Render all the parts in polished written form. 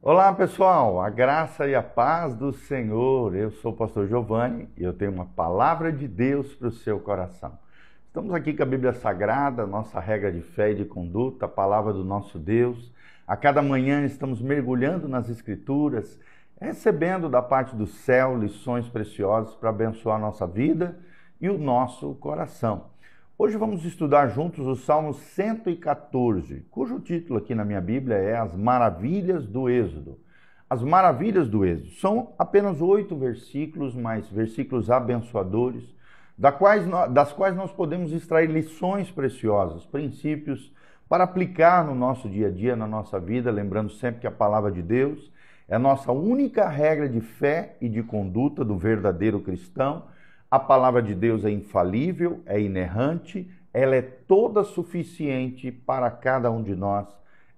Olá pessoal, a graça e a paz do Senhor. Eu sou o pastor Giovanni e eu tenho uma palavra de Deus para o seu coração. Estamos aqui com a Bíblia Sagrada, nossa regra de fé e de conduta, a palavra do nosso Deus. A cada manhã estamos mergulhando nas Escrituras, recebendo da parte do céu lições preciosas para abençoar a nossa vida e o nosso coração. Hoje vamos estudar juntos o Salmo 114, cujo título aqui na minha Bíblia é As Maravilhas do Êxodo. As Maravilhas do Êxodo são apenas 8 versículos, mas versículos abençoadores, das quais nós podemos extrair lições preciosas, princípios para aplicar no nosso dia a dia, na nossa vida, lembrando sempre que a palavra de Deus é a nossa única regra de fé e de conduta do verdadeiro cristão. A palavra de Deus é infalível, é inerrante, ela é toda suficiente para cada um de nós.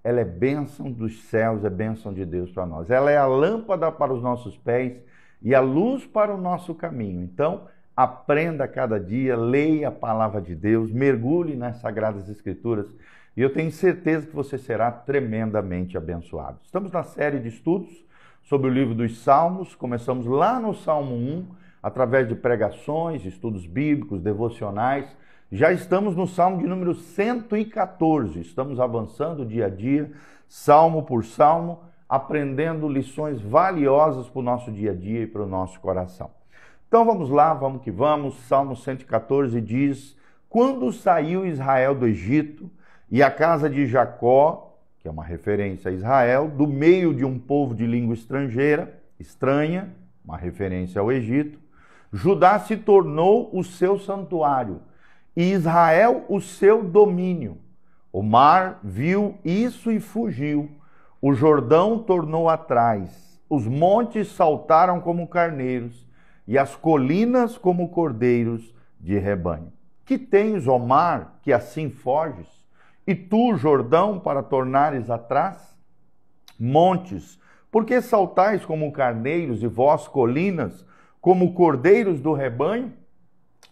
Ela é bênção dos céus, é bênção de Deus para nós. Ela é a lâmpada para os nossos pés e a luz para o nosso caminho. Então, aprenda cada dia, leia a palavra de Deus, mergulhe nas Sagradas Escrituras e eu tenho certeza que você será tremendamente abençoado. Estamos na série de estudos sobre o livro dos Salmos, começamos lá no Salmo 1, através de pregações, estudos bíblicos, devocionais. Já estamos no Salmo de número 114. Estamos avançando dia a dia, salmo por salmo, aprendendo lições valiosas para o nosso dia a dia e para o nosso coração. Então vamos lá, vamos que vamos. Salmo 114 diz: Quando saiu Israel do Egito e a casa de Jacó, que é uma referência a Israel, do meio de um povo de língua estranha, uma referência ao Egito, Judá se tornou o seu santuário e Israel o seu domínio. O mar viu isso e fugiu. O Jordão tornou atrás. Os montes saltaram como carneiros e as colinas como cordeiros de rebanho. Que tens, ó mar, que assim foges? E tu, Jordão, para tornares atrás? Montes, por que saltais como carneiros e vós, colinas, como cordeiros do rebanho?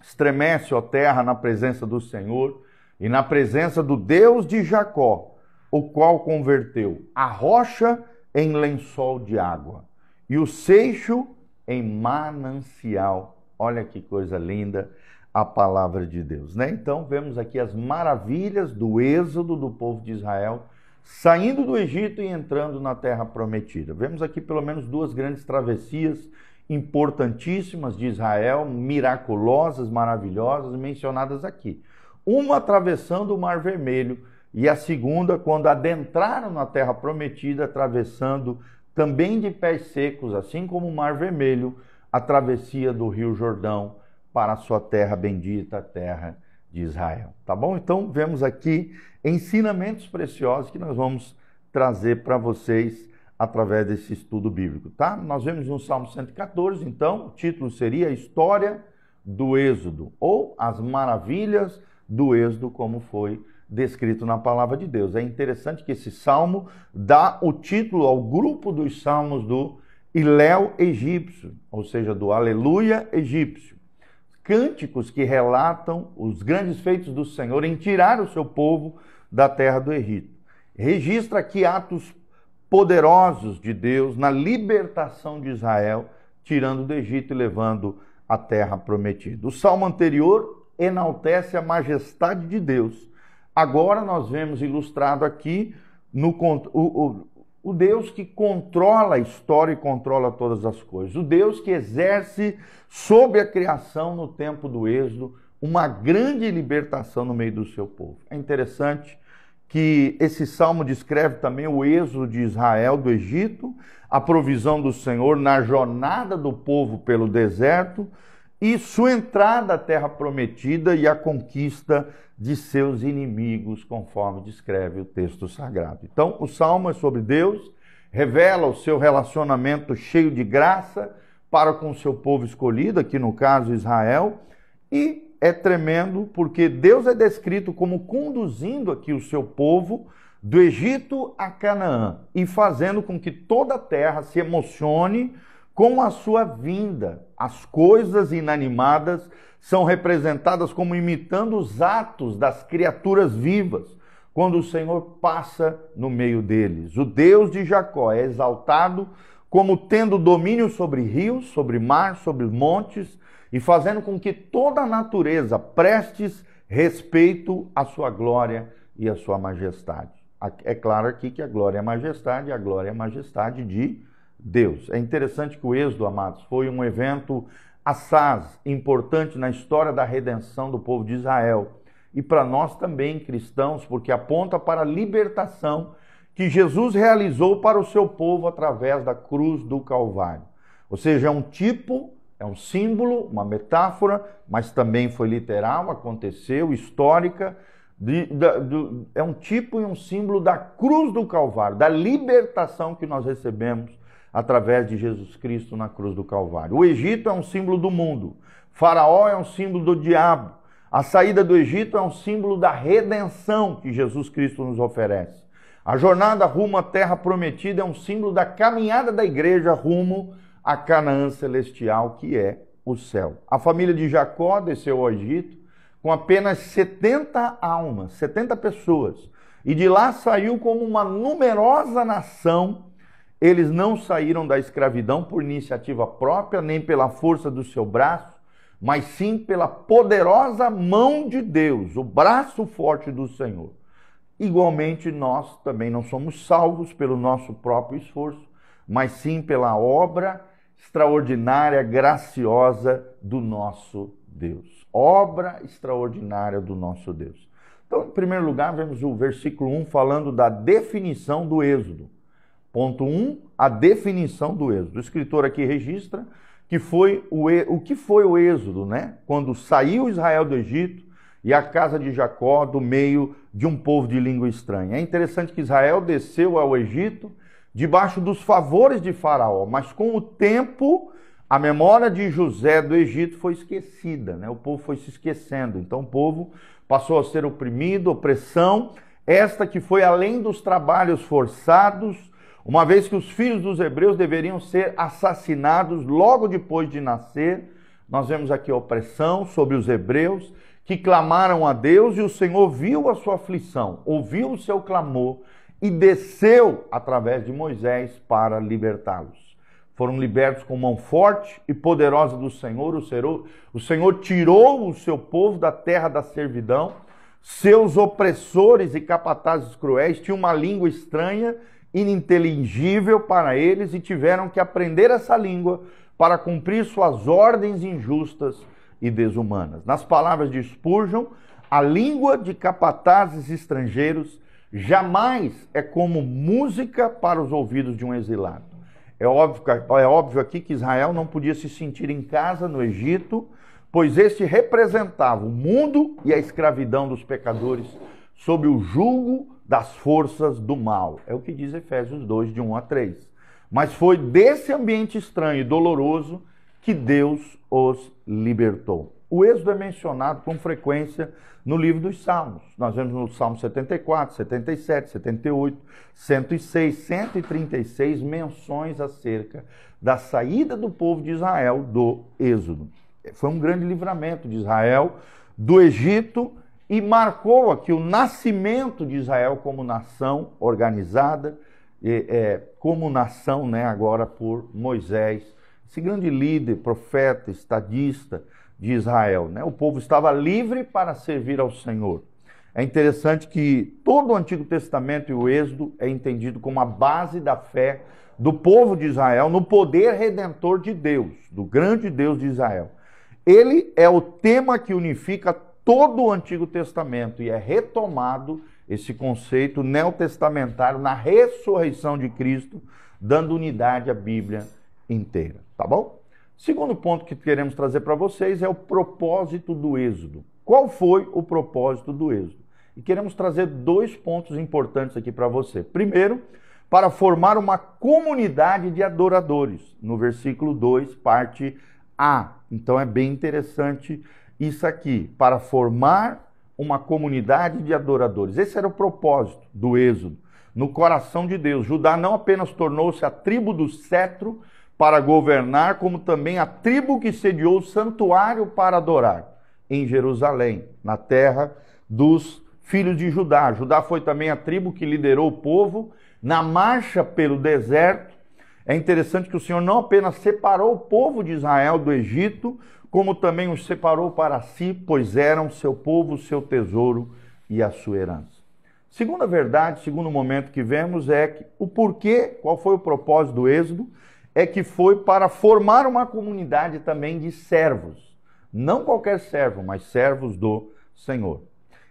Estremece, ó terra, na presença do Senhor e na presença do Deus de Jacó, o qual converteu a rocha em lençol de água e o seixo em manancial. Olha que coisa linda a palavra de Deus, né? Então vemos aqui as maravilhas do êxodo do povo de Israel, saindo do Egito e entrando na terra prometida. Vemos aqui pelo menos 2 grandes travessias importantíssimas de Israel, miraculosas, maravilhosas, mencionadas aqui. Uma atravessando o Mar Vermelho e a segunda quando adentraram na terra prometida, atravessando também de pés secos, assim como o Mar Vermelho, a travessia do Rio Jordão para a sua terra bendita, a terra de Israel. Tá bom? Então vemos aqui ensinamentos preciosos que nós vamos trazer para vocês através desse estudo bíblico, tá? Nós vemos no Salmo 114, então, o título seria História do Êxodo, ou As Maravilhas do Êxodo, como foi descrito na palavra de Deus. É interessante que esse salmo dá o título ao grupo dos salmos do Hilel egípcio, ou seja, do Aleluia egípcio. Cânticos que relatam os grandes feitos do Senhor em tirar o seu povo da terra do Egito. Registra aqui atos poderosos de Deus na libertação de Israel, tirando do Egito e levando à terra prometida. O salmo anterior enaltece a majestade de Deus. Agora nós vemos ilustrado aqui o Deus que controla a história e controla todas as coisas. O Deus que exerce sobre a criação no tempo do Êxodo uma grande libertação no meio do seu povo. É interessante que esse salmo descreve também o êxodo de Israel do Egito, a provisão do Senhor na jornada do povo pelo deserto e sua entrada à terra prometida e a conquista de seus inimigos, conforme descreve o texto sagrado. Então, o salmo é sobre Deus, revela o seu relacionamento cheio de graça para com o seu povo escolhido, aqui no caso Israel, e é tremendo porque Deus é descrito como conduzindo aqui o seu povo do Egito a Canaã e fazendo com que toda a terra se emocione com a sua vinda. As coisas inanimadas são representadas como imitando os atos das criaturas vivas, quando o Senhor passa no meio deles. O Deus de Jacó é exaltado como tendo domínio sobre rios, sobre mar, sobre montes, e fazendo com que toda a natureza preste respeito à sua glória e à sua majestade. É claro aqui que a glória é a majestade de Deus. É interessante que o Êxodo, amados, foi um evento assaz, importante na história da redenção do povo de Israel. E para nós também, cristãos, porque aponta para a libertação que Jesus realizou para o seu povo através da cruz do Calvário. Ou seja, é um tipo, é um símbolo, uma metáfora, mas também foi literal, aconteceu, histórica. É um tipo e um símbolo da cruz do Calvário, da libertação que nós recebemos através de Jesus Cristo na cruz do Calvário. O Egito é um símbolo do mundo. Faraó é um símbolo do diabo. A saída do Egito é um símbolo da redenção que Jesus Cristo nos oferece. A jornada rumo à terra prometida é um símbolo da caminhada da igreja rumo a Canaã celestial, que é o céu. A família de Jacó desceu ao Egito com apenas 70 almas, 70 pessoas. E de lá saiu como uma numerosa nação. Eles não saíram da escravidão por iniciativa própria, nem pela força do seu braço, mas sim pela poderosa mão de Deus, o braço forte do Senhor. Igualmente, nós também não somos salvos pelo nosso próprio esforço, mas sim pela obra extraordinária, graciosa do nosso Deus. Obra extraordinária do nosso Deus. Então, em primeiro lugar, vemos o versículo 1 falando da definição do Êxodo. Ponto 1, a definição do Êxodo. O escritor aqui registra que foi o que foi o Êxodo, né? Quando saiu Israel do Egito e a casa de Jacó do meio de um povo de língua estranha. É interessante que Israel desceu ao Egito debaixo dos favores de Faraó, mas com o tempo a memória de José do Egito foi esquecida, né? O povo foi se esquecendo, então o povo passou a ser oprimido, opressão, esta que foi além dos trabalhos forçados, uma vez que os filhos dos hebreus deveriam ser assassinados logo depois de nascer. Nós vemos aqui a opressão sobre os hebreus, que clamaram a Deus, e o Senhor viu a sua aflição, ouviu o seu clamor e desceu através de Moisés para libertá-los. Foram libertos com mão forte e poderosa do Senhor. O Senhor tirou o seu povo da terra da servidão. Seus opressores e capatazes cruéis tinham uma língua estranha, ininteligível para eles, e tiveram que aprender essa língua para cumprir suas ordens injustas e desumanas. Nas palavras de Spurgeon, a língua de capatazes estrangeiros jamais é como música para os ouvidos de um exilado. É óbvio aqui que Israel não podia se sentir em casa no Egito, pois este representava o mundo e a escravidão dos pecadores sob o jugo das forças do mal. É o que diz Efésios 2, de 1 a 3. Mas foi desse ambiente estranho e doloroso que Deus os libertou. O Êxodo é mencionado com frequência no livro dos Salmos. Nós vemos no Salmo 74, 77, 78, 106, 136 menções acerca da saída do povo de Israel do Êxodo. Foi um grande livramento de Israel do Egito e marcou aqui o nascimento de Israel como nação organizada, como nação, né, agora por Moisés, esse grande líder, profeta, estadista de Israel, né? O povo estava livre para servir ao Senhor. É interessante que todo o Antigo Testamento e o Êxodo é entendido como a base da fé do povo de Israel no poder redentor de Deus, do grande Deus de Israel. Ele é o tema que unifica todo o Antigo Testamento e é retomado esse conceito neotestamentário na ressurreição de Cristo, dando unidade à Bíblia inteira, tá bom? Segundo ponto que queremos trazer para vocês é o propósito do Êxodo. Qual foi o propósito do Êxodo? E queremos trazer 2 pontos importantes aqui para você. Primeiro, para formar uma comunidade de adoradores, no versículo 2, parte A. Então é bem interessante isso aqui, para formar uma comunidade de adoradores. Esse era o propósito do Êxodo, no coração de Deus. Judá não apenas tornou-se a tribo do cetro para governar, como também a tribo que sediou o santuário para adorar em Jerusalém, na terra dos filhos de Judá. Judá foi também a tribo que liderou o povo na marcha pelo deserto. É interessante que o Senhor não apenas separou o povo de Israel do Egito, como também os separou para si, pois eram seu povo, seu tesouro e a sua herança. Segunda verdade, segundo momento que vemos é que o porquê, qual foi o propósito do êxodo, é que foi para formar uma comunidade também de servos. Não qualquer servo, mas servos do Senhor.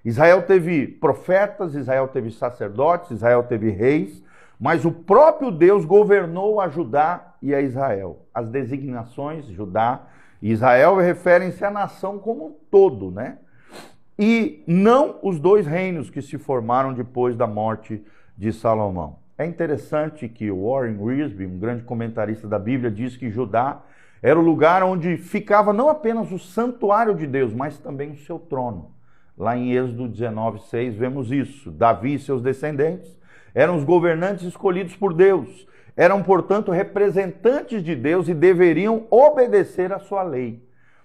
Israel teve profetas, Israel teve sacerdotes, Israel teve reis, mas o próprio Deus governou a Judá e a Israel. As designações Judá e Israel referem-se à nação como um todo, né? E não os dois reinos que se formaram depois da morte de Salomão. É interessante que Warren Wiersbe, um grande comentarista da Bíblia, diz que Judá era o lugar onde ficava não apenas o santuário de Deus, mas também o seu trono. Lá em Êxodo 19:6 vemos isso. Davi e seus descendentes eram os governantes escolhidos por Deus. Eram, portanto, representantes de Deus e deveriam obedecer à sua lei.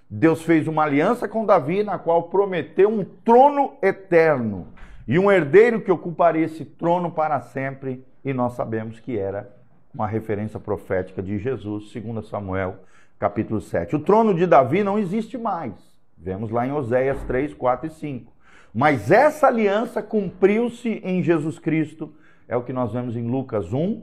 Deus fez uma aliança com Davi, na qual prometeu um trono eterno e um herdeiro que ocuparia esse trono para sempre, e nós sabemos que era uma referência profética de Jesus, 2 Samuel, capítulo 7. O trono de Davi não existe mais. Vemos lá em Oséias 3, 4 e 5. Mas essa aliança cumpriu-se em Jesus Cristo, é o que nós vemos em Lucas 1,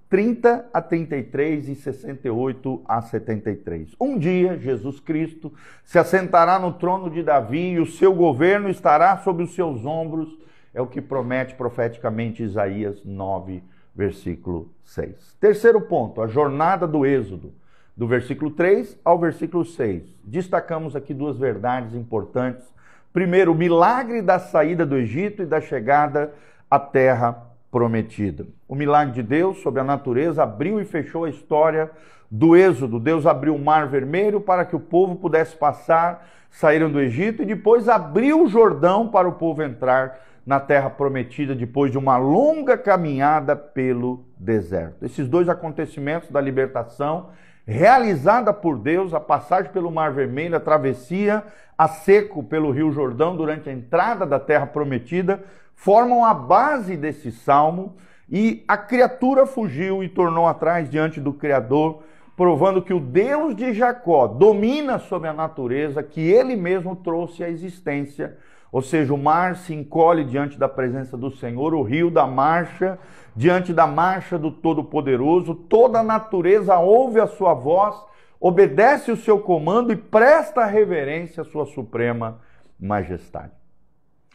30 a 33 e 68 a 73. Um dia, Jesus Cristo se assentará no trono de Davi e o seu governo estará sobre os seus ombros. É o que promete profeticamente Isaías 9, versículo 6. Terceiro ponto, a jornada do Êxodo, do versículo 3 ao versículo 6. Destacamos aqui duas verdades importantes. Primeiro, o milagre da saída do Egito e da chegada à terra prometida. O milagre de Deus sobre a natureza abriu e fechou a história do Êxodo. Deus abriu o Mar Vermelho para que o povo pudesse passar, saíram do Egito, e depois abriu o Jordão para o povo entrar na terra prometida depois de uma longa caminhada pelo deserto. Esses dois acontecimentos da libertação realizada por Deus, a passagem pelo Mar Vermelho, a travessia a seco pelo Rio Jordão durante a entrada da terra prometida, formam a base desse salmo, e a criatura fugiu e tornou atrás diante do Criador, provando que o Deus de Jacó domina sobre a natureza, que ele mesmo trouxe à existência. Ou seja, o mar se encolhe diante da presença do Senhor, o rio da marcha, diante da marcha do Todo-Poderoso, toda a natureza ouve a sua voz, obedece o seu comando e presta reverência à sua suprema majestade.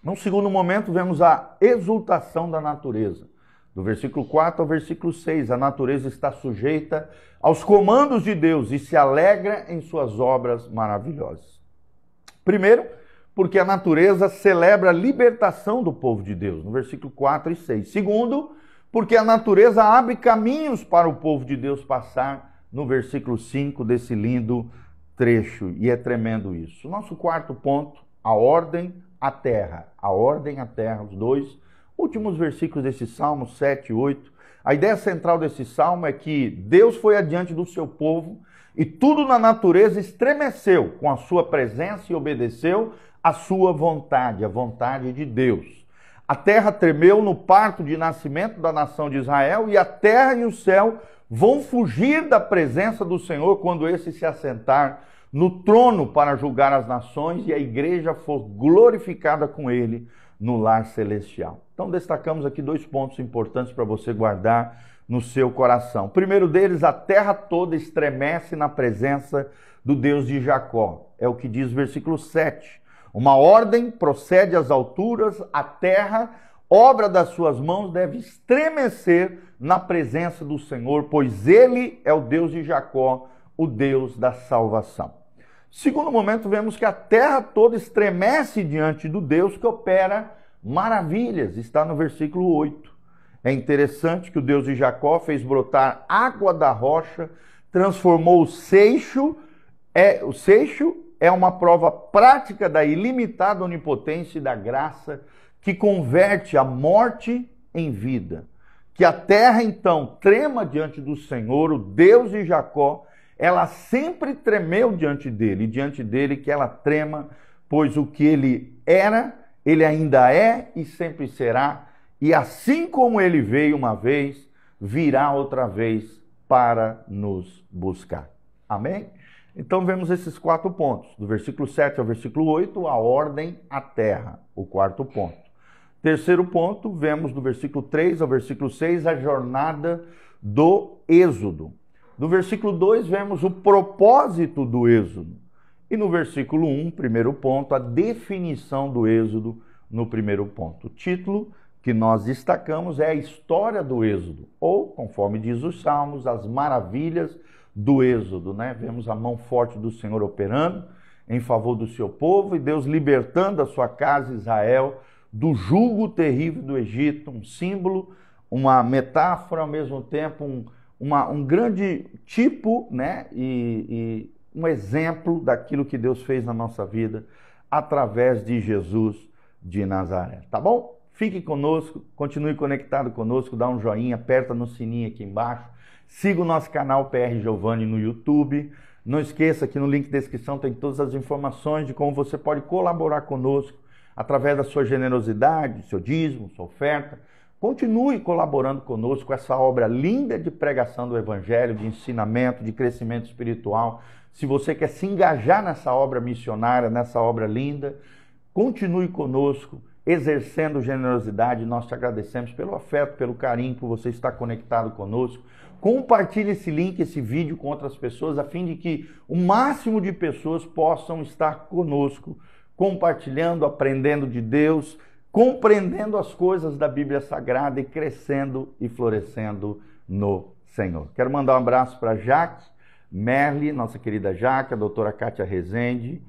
Num segundo momento, vemos a exultação da natureza. Do versículo 4 ao versículo 6, a natureza está sujeita aos comandos de Deus e se alegra em suas obras maravilhosas. Primeiro, porque a natureza celebra a libertação do povo de Deus, no versículo 4 e 6. Segundo, porque a natureza abre caminhos para o povo de Deus passar, no versículo 5 desse lindo trecho, e é tremendo isso. Nosso quarto ponto, a ordem à terra. A ordem à terra, os dois últimos versículos desse Salmo, 7 e 8. A ideia central desse Salmo é que Deus foi adiante do seu povo e tudo na natureza estremeceu com a sua presença e obedeceu a sua vontade, a vontade de Deus. A terra tremeu no parto de nascimento da nação de Israel, e a terra e o céu vão fugir da presença do Senhor quando esse se assentar no trono para julgar as nações e a igreja for glorificada com ele no lar celestial. Então destacamos aqui dois pontos importantes para você guardar no seu coração. O primeiro deles, a terra toda estremece na presença do Deus de Jacó. É o que diz o versículo 7. Uma ordem procede às alturas, a terra, obra das suas mãos, deve estremecer na presença do Senhor, pois ele é o Deus de Jacó, o Deus da salvação. Segundo momento, vemos que a terra toda estremece diante do Deus que opera maravilhas, está no versículo 8. É interessante que o Deus de Jacó fez brotar água da rocha, transformou o seixo é uma prova prática da ilimitada onipotência e da graça que converte a morte em vida. Que a terra, então, trema diante do Senhor, o Deus de Jacó, ela sempre tremeu diante dele, e diante dele que ela trema, pois o que ele era Ele ainda é e sempre será, e assim como ele veio uma vez, virá outra vez para nos buscar. Amém? Então vemos esses 4 pontos. Do versículo 7 ao versículo 8, a ordem à terra, o 4º ponto. Terceiro ponto, vemos do versículo 3 ao versículo 6, a jornada do êxodo. No versículo 2, vemos o propósito do êxodo. E no versículo 1, primeiro ponto, a definição do êxodo no primeiro ponto. O título que nós destacamos é a história do êxodo, ou, conforme diz os Salmos, as maravilhas do êxodo, né? Vemos a mão forte do Senhor operando em favor do seu povo e Deus libertando a sua casa Israel do jugo terrível do Egito, um símbolo, uma metáfora, ao mesmo tempo um grande tipo, né? E um exemplo daquilo que Deus fez na nossa vida através de Jesus de Nazaré, tá bom? Fique conosco, continue conectado conosco, dá um joinha, aperta no sininho aqui embaixo, siga o nosso canal PR Giovanni no YouTube, não esqueça que no link de descrição tem todas as informações de como você pode colaborar conosco através da sua generosidade, seu dízimo, sua oferta. Continue colaborando conosco com essa obra linda de pregação do Evangelho, de ensinamento, de crescimento espiritual. Se você quer se engajar nessa obra missionária, nessa obra linda, continue conosco, exercendo generosidade. Nós te agradecemos pelo afeto, pelo carinho, por você estar conectado conosco. Compartilhe esse link, esse vídeo com outras pessoas, a fim de que o máximo de pessoas possam estar conosco, compartilhando, aprendendo de Deus, compreendendo as coisas da Bíblia Sagrada e crescendo e florescendo no Senhor. Quero mandar um abraço para Jaque, Merle, nossa querida Jaque, a doutora Kátia Rezende,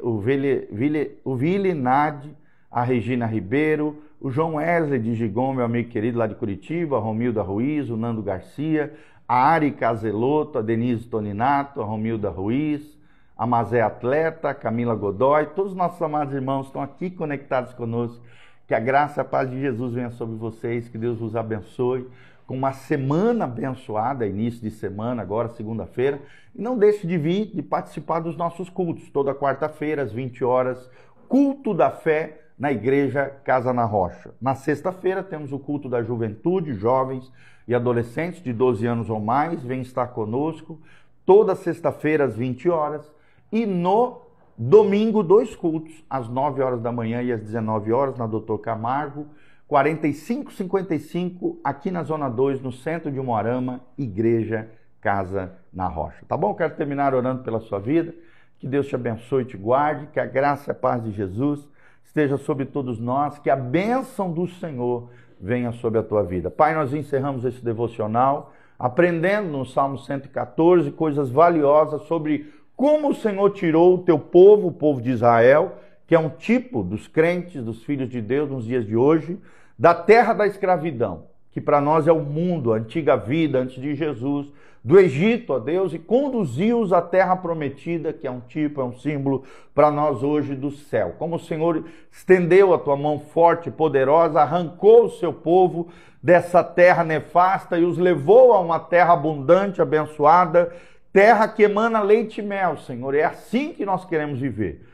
o Vili Nade, a Regina Ribeiro, o João Wesley de Gigon, meu amigo querido lá de Curitiba, a Romilda Ruiz, o Nando Garcia, a Ari Caseloto, a Denise Toninato, a Romilda Ruiz, a Mazé Atleta, a Camila Godoy, todos os nossos amados irmãos estão aqui conectados conosco. Que a graça e a paz de Jesus venha sobre vocês, que Deus vos abençoe, com uma semana abençoada, início de semana, agora segunda-feira. E não deixe de vir, de participar dos nossos cultos, toda quarta-feira, às 20 horas, culto da fé na Igreja Casa na Rocha. Na sexta-feira temos o culto da juventude, jovens e adolescentes de 12 anos ou mais, vem estar conosco, toda sexta-feira às 20 horas. E no domingo, 2 cultos, às 9 horas da manhã e às 19 horas, na Doutor Camargo, 4555, aqui na Zona 2, no centro de Umuarama, Igreja Casa na Rocha. Tá bom? Quero terminar orando pela sua vida. Que Deus te abençoe e te guarde, que a graça e a paz de Jesus esteja sobre todos nós, que a bênção do Senhor venha sobre a tua vida. Pai, nós encerramos esse devocional aprendendo no Salmo 114 coisas valiosas sobre como o Senhor tirou o teu povo, o povo de Israel, que é um tipo dos crentes, dos filhos de Deus nos dias de hoje, da terra da escravidão, que para nós é o mundo, a antiga vida antes de Jesus, do Egito, ó Deus, e conduziu-os à terra prometida, que é um tipo, é um símbolo para nós hoje do céu. Como o Senhor estendeu a tua mão forte e poderosa, arrancou o seu povo dessa terra nefasta e os levou a uma terra abundante, abençoada, terra que emana leite e mel, Senhor. É assim que nós queremos viver.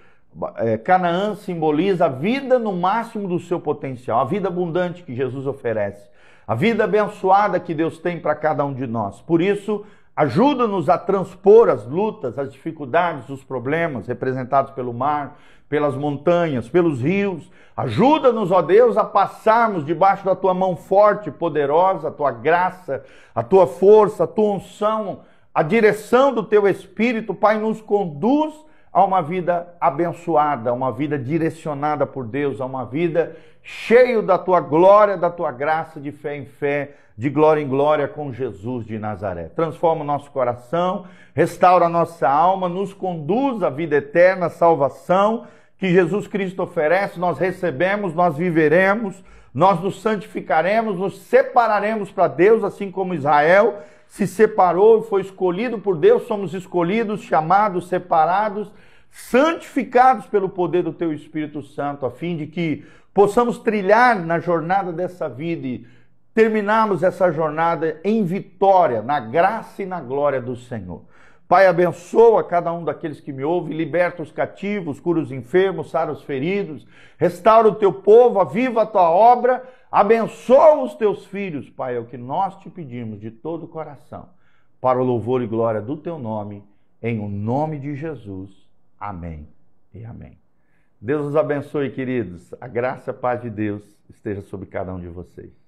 Canaã simboliza a vida no máximo do seu potencial, a vida abundante que Jesus oferece, a vida abençoada que Deus tem para cada um de nós. Por isso, ajuda-nos a transpor as lutas, as dificuldades, os problemas representados pelo mar, pelas montanhas, pelos rios. Ajuda-nos, ó Deus, a passarmos debaixo da tua mão forte e poderosa, a tua graça, a tua força, a tua unção, a direção do teu Espírito. Pai, nos conduz a uma vida abençoada, a uma vida direcionada por Deus, a uma vida cheia da tua glória, da tua graça, de fé em fé, de glória em glória com Jesus de Nazaré. Transforma o nosso coração, restaura a nossa alma, nos conduz à vida eterna, à salvação que Jesus Cristo oferece. Nós recebemos, nós viveremos, nós nos santificaremos, nos separaremos para Deus, assim como Israel se separou e foi escolhido por Deus. Somos escolhidos, chamados, separados, santificados pelo poder do teu Espírito Santo, a fim de que possamos trilhar na jornada dessa vida e terminarmos essa jornada em vitória, na graça e na glória do Senhor. Pai, abençoa cada um daqueles que me ouvem, liberta os cativos, cura os enfermos, sara os feridos, restaura o teu povo, aviva a tua obra, abençoa os teus filhos, Pai, é o que nós te pedimos de todo o coração, para o louvor e glória do teu nome, em o nome de Jesus. Amém e amém. Deus os abençoe, queridos. A graça e a paz de Deus esteja sobre cada um de vocês.